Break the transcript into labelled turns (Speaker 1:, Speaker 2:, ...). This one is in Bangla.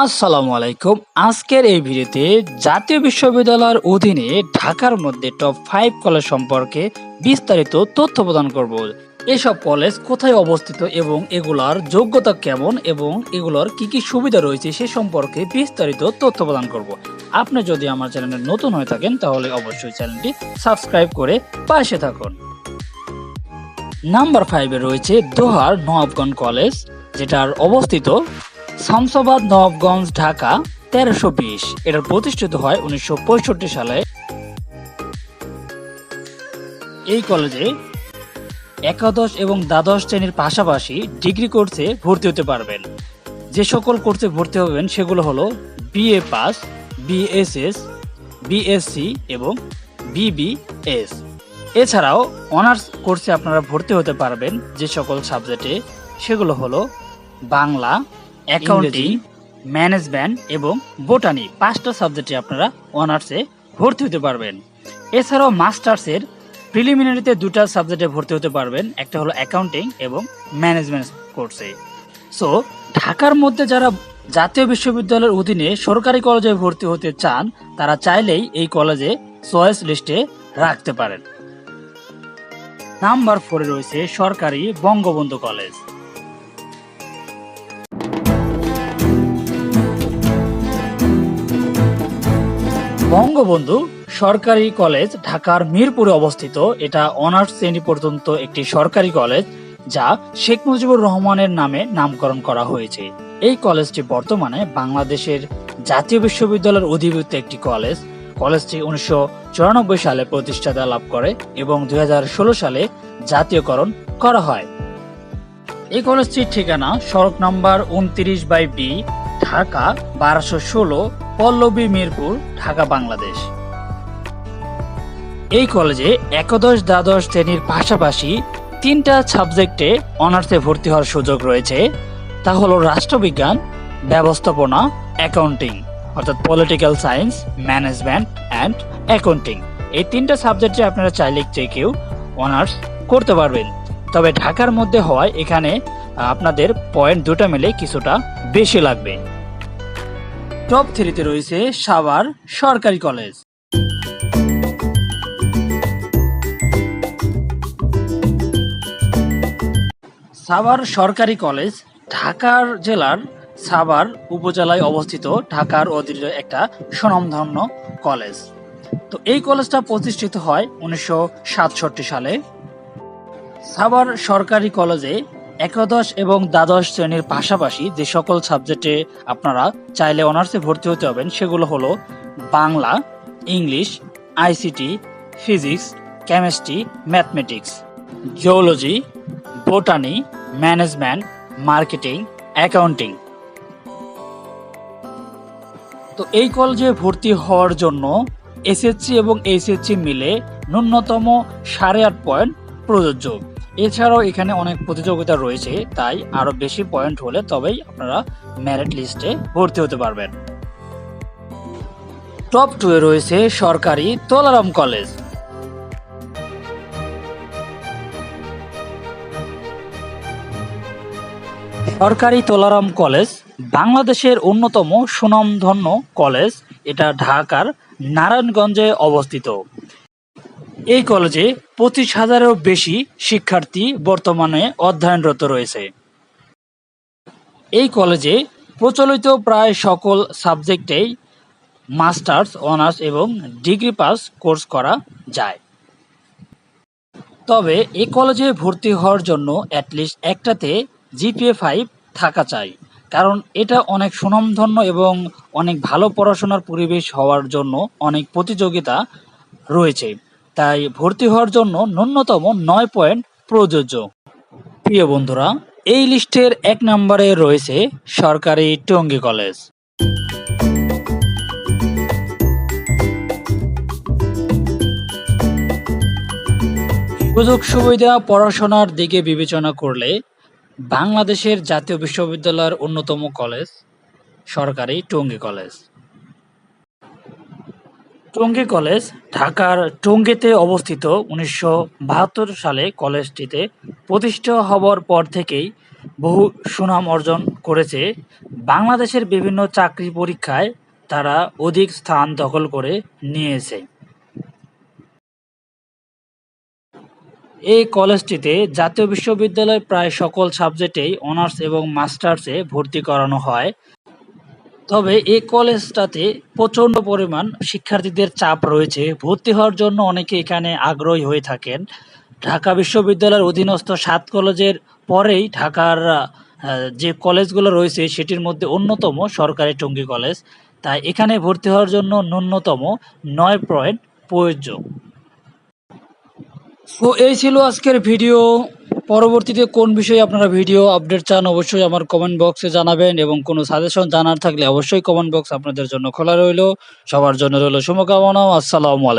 Speaker 1: আসসালামু আলাইকুম। আজকের এই ভিডিওতে জাতীয় বিশ্ববিদ্যালয়ের অধীনে ঢাকার মধ্যে টপ 5 কলেজ সম্পর্কে বিস্তারিত তথ্য প্রদান করব। এসব কলেজ কোথায় অবস্থিত এবং এগুলার যোগ্যতা কেমন এবং এগুলোর কি কি সুবিধা রয়েছে সে সম্পর্কে বিস্তারিত তথ্য প্রদান করব। আপনি যদি আমার চ্যানেলে নতুন হয়ে থাকেন তাহলে অবশ্যই চ্যানেলটি সাবস্ক্রাইব করে পাশে থাকুন। নাম্বার 5 এ রয়েছে দোহার নবাবগঞ্জ কলেজ, যেটার অবস্থিত শামসাবাদ নবাবগঞ্জ, ঢাকা 1320। এটা প্রতিষ্ঠিত হয় 1965 সালে। এই কলেজে একাদশ এবং দ্বাদশ শ্রেণীর পাশাপাশি ডিগ্রি কোর্সে ভর্তি হতে পারবেন। যে সকল কোর্সে ভর্তি হবেন সেগুলো হলো বিএ পাস, বিএসএস, বিএসসি এবং বিবিএস। এছাড়াও অনার্স কোর্সে আপনারা ভর্তি হতে পারবেন যে সকল সাবজেক্টে, সেগুলো হলো বাংলা, অ্যাকাউন্টিং, ম্যানেজমেন্ট এবং বোটানি। 5টা সাবজেক্টে আপনারা অনার্সে ভর্তি হতে পারবেন। এছাড়াও মাস্টার্সের প্রিলিমিনারিতে 2টা সাবজেক্টে ভর্তি হতে পারবেন, একটা হলো অ্যাকাউন্টিং এবং ম্যানেজমেন্ট কোর্সে। সো ঢাকার মধ্যে যারা জাতীয় বিশ্ববিদ্যালয়ের অধীনে সরকারি কলেজে ভর্তি হতে চান তারা চাইলেই এই কলেজে চয়েস লিস্টে রাখতে পারেন। নাম্বার 4 এ রয়েছে সরকারি বঙ্গবন্ধু কলেজ। বঙ্গবন্ধু সরকারি কলেজ ঢাকার মিরপুরে অবস্থিত। এটা অনার্স শ্রেণী পর্যন্ত একটি সরকারি কলেজ, যা শেখ মুজিবুর রহমানের নামে নামকরণ করা হয়েছে। এই কলেজটি বর্তমানে বাংলাদেশের জাতীয় বিশ্ববিদ্যালয়ের অধিভুক্ত একটি কলেজ। কলেজটি 1994 সালে প্রতিষ্ঠাতা লাভ করে এবং 2016 সালে জাতীয়করণ করা হয়। এই কলেজটির ঠিকানা সড়ক নাম্বার 29/B, ঢাকা 1216, পল্লবী, মিরপুর, ঢাকা, বাংলাদেশ। এই কলেজে একাদশ দ্বাদশ শ্রেণীর পাশাপাশি 3টা সাবজেক্টে অনার্সে ভর্তি হওয়ার সুযোগ রয়েছে। তা হলো রাষ্ট্রবিজ্ঞান, ব্যবস্থাপনা, অ্যাকাউন্টিং অর্থাৎ political science, management and accounting. এই 3টা সাবজেক্টে আপনারা চাইলে যে কেউ অনার্স করতে পারবেন। তবে ঢাকার মধ্যে হওয়ায় এখানে আপনাদের পয়েন্ট 2টা মিলে কিছুটা বেশি লাগবে। টপ 3-তে রয়েছে সাভার সরকারি কলেজ। সাভার সরকারি কলেজ ঢাকার জেলার সাভার উপজেলায় অবস্থিত, ঢাকার অধীনে একটা স্বনামধন্য কলেজ। তো এই কলেজটা প্রতিষ্ঠিত হয় 1967 সালে। সাভার সরকারি কলেজে একাদশ এবং দ্বাদশ শ্রেণীর পাশাপাশি যে সকল সাবজেক্টে আপনারা চাইলে অনার্সে ভর্তি হতে হবেন সেগুলো হলো Bangla, English, ICT, physics, chemistry, mathematics, geology, botany, management, marketing, accounting. তো এই কলেজে ভর্তি হওয়ার জন্য এসএসসি এবং এইচএসসি মিলে ন্যূনতম 8.5 পয়েন্ট প্রযোজ্য। এছাড়াও এখানে অনেক প্রতিযোগিতা রয়েছে, তাই আরো বেশি পয়েন্ট হলে তবেই আপনারা মেরিট লিস্টে ভর্তি হতে পারবেন। টপ 2 এ রয়েছে সরকারি তোলারাম কলেজ। সরকারি তোলারাম কলেজ বাংলাদেশের অন্যতম সুনামধন্য কলেজ। এটা ঢাকার নারায়ণগঞ্জে অবস্থিত। এই কলেজে 25,000-এরও বেশি শিক্ষার্থী বর্তমানে অধ্যয়নরত রয়েছে। এই কলেজে প্রচলিত প্রায় সকল সাবজেক্টেই মাস্টার্স, অনার্স এবং ডিগ্রি পাস কোর্স করা যায়। তবে এই কলেজে ভর্তি হওয়ার জন্য অ্যাটলিস্ট একটাতে জিপিএ 5 থাকা চাই, কারণ এটা অনেক সুনামধন্য এবং অনেক ভালো পড়াশোনার পরিবেশ হওয়ার জন্য অনেক প্রতিযোগিতা রয়েছে। তাই ভর্তি হওয়ার জন্য ন্যূনতম 9 পয়েন্ট প্রযোজ্য। প্রিয় বন্ধুরা, এই লিস্টের 1 নম্বরে রয়েছে সরকারি টঙ্গী কলেজ। সুযোগ সুবিধা পড়াশোনার দিকে বিবেচনা করলে বাংলাদেশের জাতীয় বিশ্ববিদ্যালয়ের অন্যতম কলেজ সরকারি টঙ্গী কলেজ। টঙ্গী কলেজ ঢাকার টঙ্গীতে অবস্থিত। 1972 সালে কলেজটিতে প্রতিষ্ঠা হবার পর থেকেই বহু সুনাম অর্জন করেছে। বাংলাদেশের বিভিন্ন চাকরি পরীক্ষায় তারা অধিক স্থান দখল করে নিয়েছে। এই কলেজটিতে জাতীয় বিশ্ববিদ্যালয়ের প্রায় সকল সাবজেক্টেই অনার্স এবং মাস্টার্সে ভর্তি করানো হয়। তবে এই কলেজটাতে প্রচণ্ড পরিমাণ শিক্ষার্থীদের চাপ রয়েছে। ভর্তি হওয়ার জন্য অনেকে এখানে আগ্রহী হয়ে থাকেন। ঢাকা বিশ্ববিদ্যালয়ের অধীনস্থ ৭ কলেজের পরেই ঢাকার যে কলেজগুলো রয়েছে সেটির মধ্যে অন্যতম সরকারি টঙ্গী কলেজ। তাই এখানে ভর্তি হওয়ার জন্য ন্যূনতম ৯ পয়েন্ট প্রয়োজ্য। তো এই ছিল আজকের ভিডিও। পরবর্তীতে কোন বিষয়ে আপনারা ভিডিও আপডেট চান অবশ্যই আমার কমেন্ট বক্সে জানাবেন, এবং কোনো সাজেশন জানার থাকলে অবশ্যই কমেন্ট বক্স আপনাদের জন্য খোলা রইল। সবার জন্য রইল শুভকামনা। আসসালামু আলাইকুম।